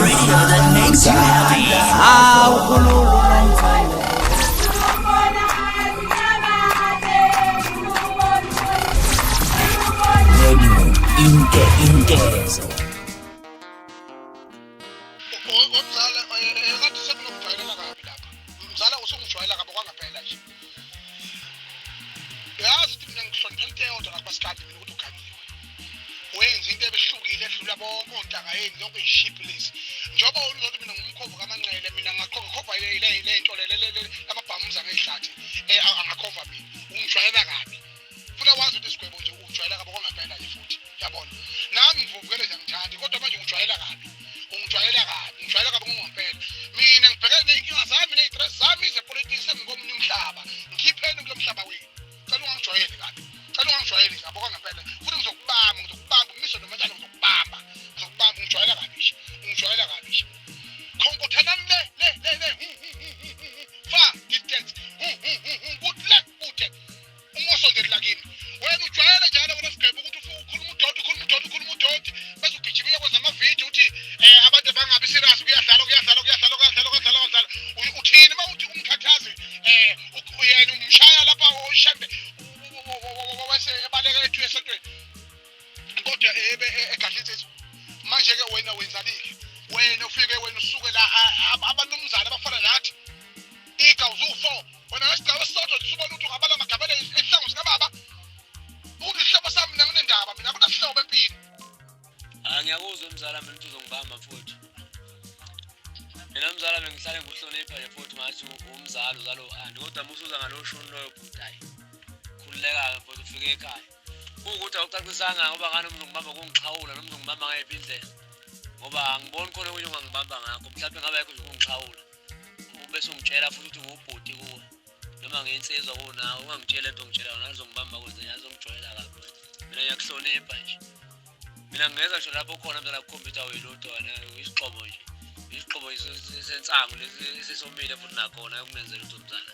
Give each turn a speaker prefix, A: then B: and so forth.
A: radio that makes you happy. Inkezo.
B: Wamzala kade sekunomjwayela kabi lapha. Mzala usungijwayela kabi kwangaphela nje. Yazi ukuthi mina ngihlonipha into kodwa akubasikade mina ukuthi ugangiwe. Wenza into ebehlukile edlula bonke ontanga yeni yonke iship lezi. Njoba uzothi mina ngumkhova kaManxele mina ngakhova le into le amabhamuza ngehlathi. Angakhova mina. Ungijwayela kabi. Funa wazi ukuthi isigwebo nje ungijwayela kabi kwangaphela nje futhi. Yabona. Nami ngivukele nje ngithandi kodwa manje ungijwayela kabi. Ungijwayela kabi ngompela. Mina ngibhekene nenkinga zami nezistress zami zepolitics engikomunye umhlaba. Ngikhipheni kulo mhlaba wenu. Cela ungangijwayeli kabi. Cela ungangijwayeli kabi kwangaphela. Futhi ngizokubamba umise nomatshana ngizokubamba. Ungijwayela kabi nje. Ungijwayela kabi nje. Khonkothana le. Fa distance. Kuhle kude. Ungosondela kimi. Wena ujwayela njalo wena sigwebo ukuthi ukhuluma udoti. Bese ugijima uyakwenza amavidiyo uthi abantu bangabi serious kuyadlala. Uthini mawuthi umkhathazi uyena umshaya lapha oshembe wase ebaleka ethu esontweni. Kodwa egadlithe manje ke wena wenzalike. Wena ufike wena usuke la abanumzana abafana nathi. Igawu zu4 wena ngesigaba sisodwa usubona ukuthi ungabala magabele ehlango sikababa. Uhlebo sami mina nginendaba mina akunasihlobo empini.
C: Ngiyakuzwa umzala mina ukuthi uzongibamba futhi. Mina umzala bengihlale ngohlonipha nje futhi ngathi umzala uzalo kodwa musuza ngaloshuni loyo bhudayi. Khululeka futhi ufike ekhaya. Ukuthi awucacisanga ngoba ngani umuntu ngibamba kungixhawula nomuntu ngibamba ngayiphi indlela. Ngoba angiboni khona okunye ungangibamba ngakho mhlawumbe ngabe ayikho ukungixhawula. Ubese ungitshela futhi ukuthi ungubhudi kuwe. Noma ngensizwa kunawe ungangitshela into ngitshela yona ngizongibamba kwenze yazongijwayela kabi. Mina ngiyakuhlonipha nje. Mina ngeza ngisho lapho khona mzala ukhompyutha welodwa wena isixhobo nje. Isixhobo isensango lesi sesomile futhi nakhona ukunenzela ukuthi umzala.